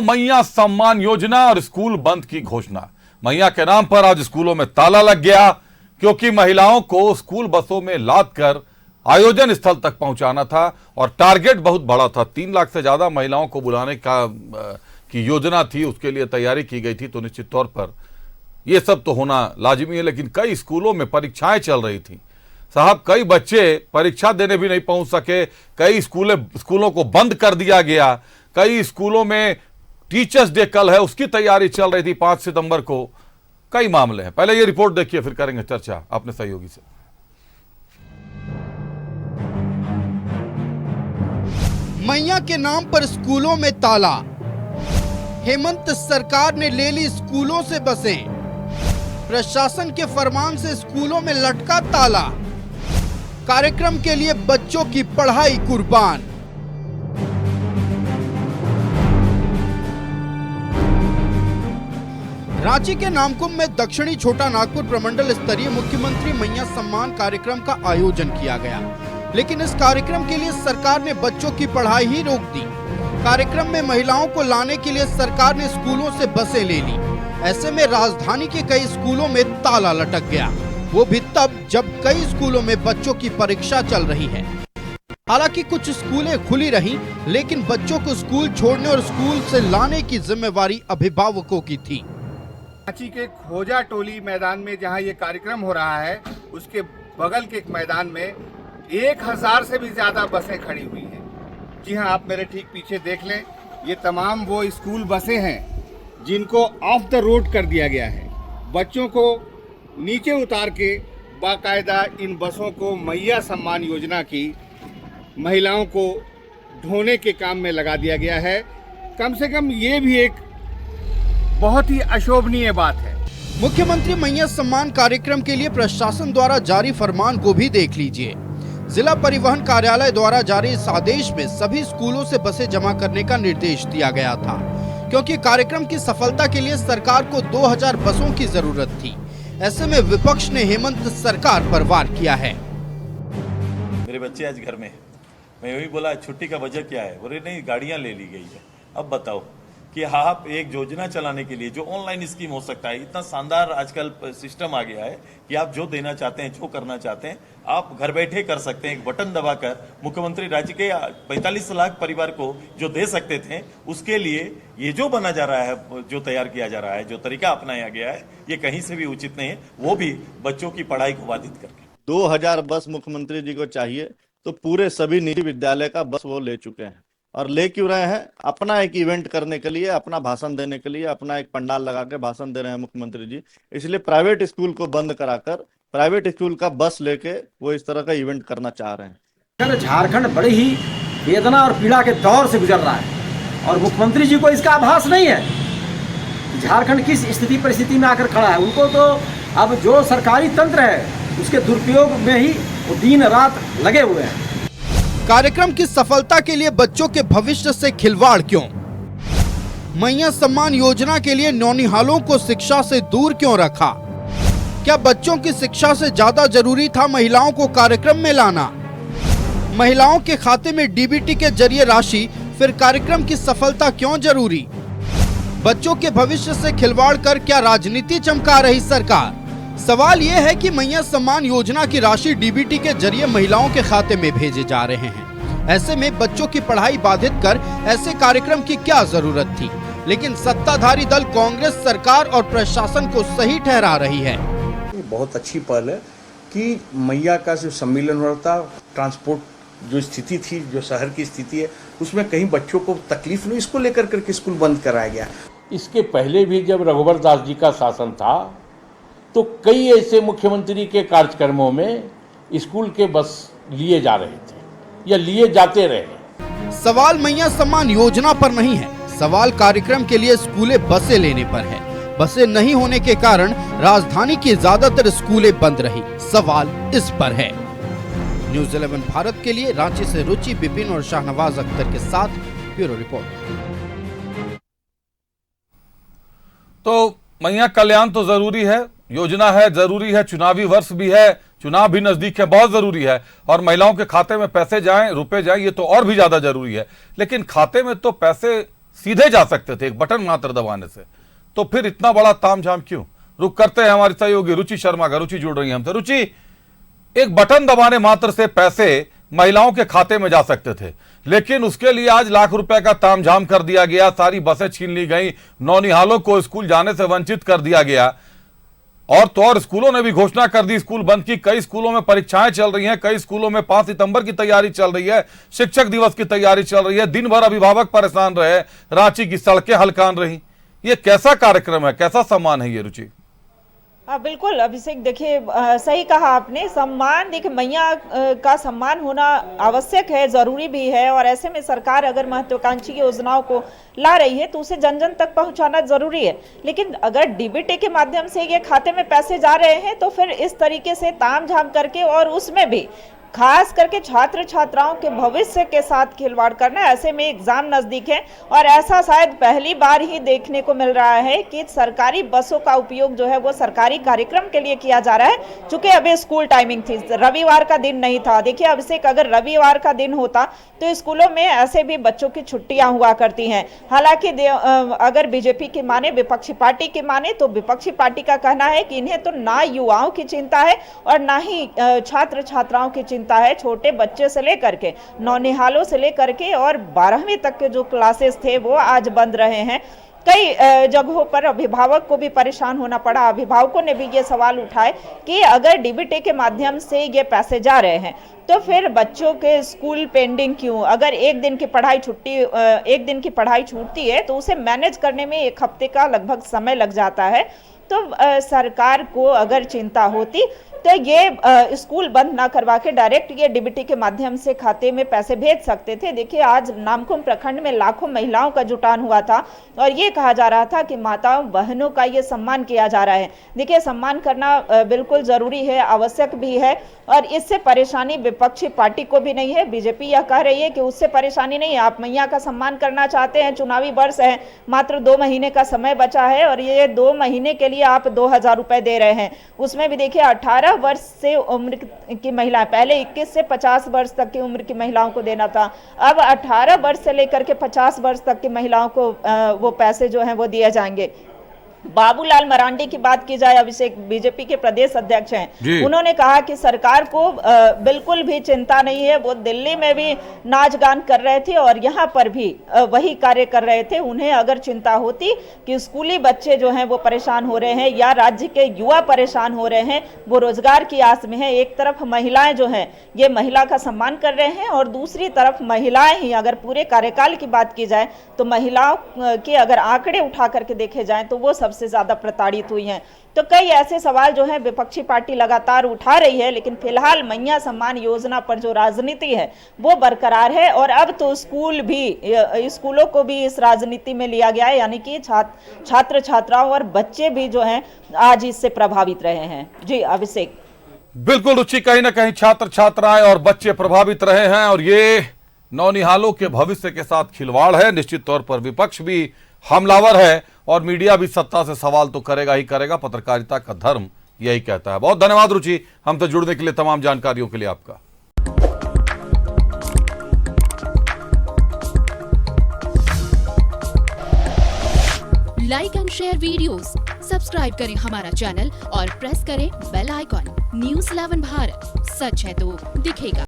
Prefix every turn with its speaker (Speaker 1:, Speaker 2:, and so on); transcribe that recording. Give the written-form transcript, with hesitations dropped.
Speaker 1: मैया सम्मान योजना और स्कूल बंद की घोषणा। मैया के नाम पर आज स्कूलों में ताला लग गया, क्योंकि महिलाओं को स्कूल बसों में लाद कर आयोजन स्थल तक पहुंचाना था और टारगेट बहुत बड़ा था। 3 लाख से ज्यादा महिलाओं को बुलाने की योजना थी, उसके लिए तैयारी की गई थी। तो निश्चित तौर पर यह सब तो होना लाजिमी है, लेकिन कई स्कूलों में परीक्षाएं चल रही थी साहब। कई बच्चे परीक्षा देने भी नहीं पहुंच सके, कई स्कूलों को बंद कर दिया गया। कई स्कूलों में टीचर्स डे कल है, उसकी तैयारी चल रही थी 5 सितंबर को। कई मामले हैं। पहले ये रिपोर्ट देखिए, फिर करेंगे चर्चा अपने सहयोगी से।
Speaker 2: मैया के नाम पर स्कूलों में ताला। हेमंत सरकार ने ले ली स्कूलों से बसें। प्रशासन के फरमान से स्कूलों में लटका ताला। कार्यक्रम के लिए बच्चों की पढ़ाई कुर्बान। रांची के नामकुम में दक्षिणी छोटा नागपुर प्रमंडल स्तरीय मुख्यमंत्री मैया सम्मान कार्यक्रम का आयोजन किया गया, लेकिन इस कार्यक्रम के लिए सरकार ने बच्चों की पढ़ाई ही रोक दी। कार्यक्रम में महिलाओं को लाने के लिए सरकार ने स्कूलों से बसें ले ली। ऐसे में राजधानी के कई स्कूलों में ताला लटक गया, वो भी तब जब कई स्कूलों में बच्चों की परीक्षा चल रही है। हालांकि कुछ स्कूलें खुली रहीं, लेकिन बच्चों को स्कूल छोड़ने और स्कूल से लाने की जिम्मेवारी अभिभावकों की थी।
Speaker 3: रांची के खोजा टोली मैदान में जहां ये कार्यक्रम हो रहा है, उसके बगल के एक मैदान में 1000 से भी ज्यादा बसें खड़ी हुई हैं। जी हां, आप मेरे ठीक पीछे देख लें, ये तमाम वो स्कूल बसें हैं जिनको ऑफ द रोड कर दिया गया है। बच्चों को नीचे उतार के बाकायदा इन बसों को मैया सम्मान योजना की महिलाओं को ढोने के काम में लगा दिया गया है। कम से कम ये भी एक बहुत ही अशोभनीय बात है।
Speaker 2: मुख्यमंत्री मैया सम्मान कार्यक्रम के लिए प्रशासन द्वारा जारी फरमान को भी देख लीजिए। जिला परिवहन कार्यालय द्वारा जारी इस आदेश में सभी स्कूलों से बसें जमा करने का निर्देश दिया गया था, क्योंकि कार्यक्रम की सफलता के लिए सरकार को 2000 बसों की जरूरत थी। ऐसे में विपक्ष ने हेमंत सरकार पर वार किया है।
Speaker 4: मेरे बच्चे आज घर में हैं। मैं वही बोला छुट्टी का वजह क्या है, बोले नहीं गाड़ियां ले ली गई है। अब बताओ कि आप एक योजना चलाने के लिए जो ऑनलाइन स्कीम हो सकता है, इतना शानदार आजकल सिस्टम आ गया है कि आप जो देना चाहते हैं, जो करना चाहते हैं, आप घर बैठे कर सकते हैं। एक बटन दबाकर मुख्यमंत्री राज्य के 45 लाख परिवार को जो दे सकते थे, उसके लिए ये जो बना जा रहा है, जो तैयार किया जा रहा है, जो तरीका अपनाया गया है, ये कहीं से भी उचित नहीं है, वो भी बच्चों की पढ़ाई को बाधित करके।
Speaker 5: 2000 बस मुख्यमंत्री जी को चाहिए, तो पूरे सभी निजी विद्यालय का बस वो ले चुके हैं। और ले क्यों रहे हैं? अपना एक इवेंट करने के लिए, अपना भाषण देने के लिए, अपना एक पंडाल लगा के भाषण दे रहे हैं मुख्यमंत्री जी। इसलिए प्राइवेट स्कूल को बंद कराकर प्राइवेट स्कूल का बस लेके वो इस तरह का इवेंट करना चाह रहे हैं।
Speaker 6: झारखंड बड़ी ही वेदना और पीड़ा के दौर से गुजर रहा है और मुख्यमंत्री जी को इसका आभास नहीं है। झारखंड किस स्थिति परिस्थिति में आकर खड़ा है, उनको तो अब जो सरकारी तंत्र है उसके दुरुपयोग में ही वो दिन रात लगे हुए हैं।
Speaker 2: कार्यक्रम की सफलता के लिए बच्चों के भविष्य से खिलवाड़ क्यों? मैया सम्मान योजना के लिए नौनिहालों को शिक्षा से दूर क्यों रखा? क्या बच्चों की शिक्षा से ज्यादा जरूरी था महिलाओं को कार्यक्रम में लाना? महिलाओं के खाते में डीबीटी के जरिए राशि, फिर कार्यक्रम की सफलता क्यों जरूरी? बच्चों के भविष्य से खिलवाड़ कर क्या राजनीति चमका रही सरकार? सवाल यह है कि मैया सम्मान योजना की राशि डीबीटी के जरिए महिलाओं के खाते में भेजे जा रहे हैं। ऐसे में बच्चों की पढ़ाई बाधित कर ऐसे कार्यक्रम की क्या जरूरत थी? लेकिन सत्ताधारी दल कांग्रेस सरकार और प्रशासन को सही ठहरा रही है।
Speaker 7: बहुत अच्छी पहल है कि मैया का जो सम्मेलन हो रहा था, ट्रांसपोर्ट जो स्थिति थी, जो शहर की स्थिति है, उसमें कहीं बच्चों को तकलीफ नहीं, इसको लेकर करके स्कूल बंद कराया गया।
Speaker 8: इसके पहले भी जब रघुवर दास जी का शासन था, तो कई ऐसे मुख्यमंत्री के कार्यक्रमों में स्कूल के बस लिए जा रहे थे या लिए जाते रहे।
Speaker 2: सवाल मैया सम्मान योजना पर नहीं है, सवाल कार्यक्रम के लिए स्कूलें बसें लेने पर है। बसें नहीं होने के कारण राजधानी की ज्यादातर स्कूलें बंद रही। सवाल इस पर है। न्यूज़ 11 भारत के लिए रांची से रुचि बिपिन और शाहनवाज अख्तर के साथ ब्यूरो रिपोर्ट।
Speaker 1: तो मैया कल्याण तो जरूरी है, योजना है, जरूरी है, चुनावी वर्ष भी है, चुनाव भी नजदीक है, बहुत जरूरी है। और महिलाओं के खाते में पैसे जाएं, रुपए जाएं, ये तो और भी ज्यादा जरूरी है। लेकिन खाते में तो पैसे सीधे जा सकते थे एक बटन मात्र दबाने से, तो फिर इतना बड़ा तामझाम क्यों? रुक करते हैं हमारी सहयोगी रुचि शर्मा का। रुचि जुड़ रही है हमसे। रुचि, एक बटन दबाने मात्र से पैसे महिलाओं के खाते में जा सकते थे, लेकिन उसके लिए आज लाख रुपए का तामझाम कर दिया गया, सारी बसें छीन ली गई, नौनिहालों को स्कूल जाने से वंचित कर दिया गया। और तो और स्कूलों ने भी घोषणा कर दी स्कूल बंद की। कई स्कूलों में परीक्षाएं चल रही हैं, कई स्कूलों में 5 सितंबर की तैयारी चल रही है, शिक्षक दिवस की तैयारी चल रही है। दिन भर अभिभावक परेशान रहे, रांची की सड़कें हलकान रही। ये कैसा कार्यक्रम है, कैसा सम्मान है ये रुचि?
Speaker 9: बिल्कुल अभिषेक, देखिए सही कहा आपने। सम्मान, देखिए मैया का सम्मान होना आवश्यक है, जरूरी भी है, और ऐसे में सरकार अगर महत्वाकांक्षी योजनाओं को ला रही है तो उसे जन जन तक पहुंचाना जरूरी है। लेकिन अगर डीबीटी के माध्यम से ये खाते में पैसे जा रहे हैं तो फिर इस तरीके से तामझाम करके, और उसमें भी खास करके छात्र छात्राओं के भविष्य के साथ खिलवाड़ करना, ऐसे में एग्जाम नजदीक है और ऐसा शायद पहली बार ही देखने को मिल रहा है कि सरकारी बसों का उपयोग जो है वो सरकारी कार्यक्रम के लिए किया जा रहा है। चूंकि अभी स्कूल टाइमिंग थी, रविवार का दिन नहीं था। देखिए अभिषेक, अगर रविवार का दिन होता तो स्कूलों में ऐसे भी बच्चों की छुट्टियां हुआ करती हैं। हालांकि अगर बीजेपी की माने, विपक्षी पार्टी की माने, तो विपक्षी पार्टी का कहना है कि इन्हें तो ना युवाओं की चिंता है और ना ही छात्र छात्राओं की चिंता है। छोटे बच्चे से लेकर के, नौनिहालों से लेकर के और 12वीं तक के जो क्लासेस थे वो आज बंद रहे हैं। कई जगहों पर अभिभावक को भी परेशान होना पड़ा। अभिभावकों ने भी ये सवाल उठाए कि अगर डीबीटी के माध्यम से ये पैसे जा रहे हैं तो फिर बच्चों के स्कूल पेंडिंग क्यों? अगर एक दिन की पढ़ाई छूटती है तो उसे मैनेज करने में 1 हफ्ते का लगभग समय लग जाता है। तो सरकार को अगर चिंता होती तो ये स्कूल बंद ना करवा के डायरेक्ट ये डीबीटी के माध्यम से खाते में पैसे भेज सकते थे। देखिए आज नामकुम प्रखंड में लाखों महिलाओं का जुटान हुआ था और ये कहा जा रहा था कि माताओं बहनों का ये सम्मान किया जा रहा है। देखिए सम्मान करना बिल्कुल जरूरी है, आवश्यक भी है, और इससे परेशानी विपक्षी पार्टी को भी नहीं है। बीजेपी यह कह रही है कि उससे परेशानी नहीं है, आप मैया का सम्मान करना चाहते हैं, चुनावी वर्ष है, मात्र 2 महीने का समय बचा है और ये 2 महीने के लिए आप 2000 रुपए दे रहे हैं। उसमें भी देखिए 18 वर्ष से उम्र की महिला, पहले 21 से 50 वर्ष तक की उम्र की महिलाओं को देना था, अब 18 वर्ष से लेकर के 50 वर्ष तक की महिलाओं को वो पैसे जो हैं वो दिए जाएंगे। बाबूलाल मरांडी की बात की जाए, अभिषेक बीजेपी के प्रदेश अध्यक्ष हैं, उन्होंने कहा कि सरकार को बिल्कुल भी चिंता नहीं है। वो दिल्ली में भी नाच गान कर रहे थे और यहाँ पर भी वही कार्य कर रहे थे। उन्हें अगर चिंता होती कि स्कूली बच्चे जो हैं वो परेशान हो रहे हैं या राज्य के युवा परेशान हो रहे हैं, वो रोजगार की आस में है। एक तरफ महिलाएं जो हैं ये महिला का सम्मान कर रहे हैं और दूसरी तरफ महिलाएं ही, अगर पूरे कार्यकाल की बात की जाए तो महिलाओं के अगर आंकड़े उठा करके देखे जाएं तो वो सबसे ज्यादा प्रताड़ित हुई हैं। तो कई ऐसे सवाल जो हैं विपक्षी पार्टी लगातार उठा रही है, लेकिन फिलहाल मैया सम्मान योजना पर जो राजनीति है वो बरकरार है और अब तो स्कूलों को भी इस राजनीति में लिया गया है, यानी कि छात्र छात्राओं और बच्चे भी जो हैं आज इससे प्रभावित रहे हैं। जी अभिषेक,
Speaker 1: बिल्कुल रुचि, कहीं ना कहीं छात्र छात्राएं और बच्चे प्रभावित रहे हैं और ये नौनिहालों के भविष्य के साथ खिलवाड़ है। निश्चित तौर पर विपक्ष भी हमलावर है और मीडिया भी सत्ता से सवाल तो करेगा ही करेगा। पत्रकारिता का धर्म यही कहता है। बहुत धन्यवाद रुचि, हमसे जुड़ने के लिए, तमाम जानकारियों के लिए आपका।
Speaker 10: Like and share videos, subscribe करें हमारा चैनल और प्रेस करें बेल आइकॉन। News 11 भारत, सच है तो दिखेगा।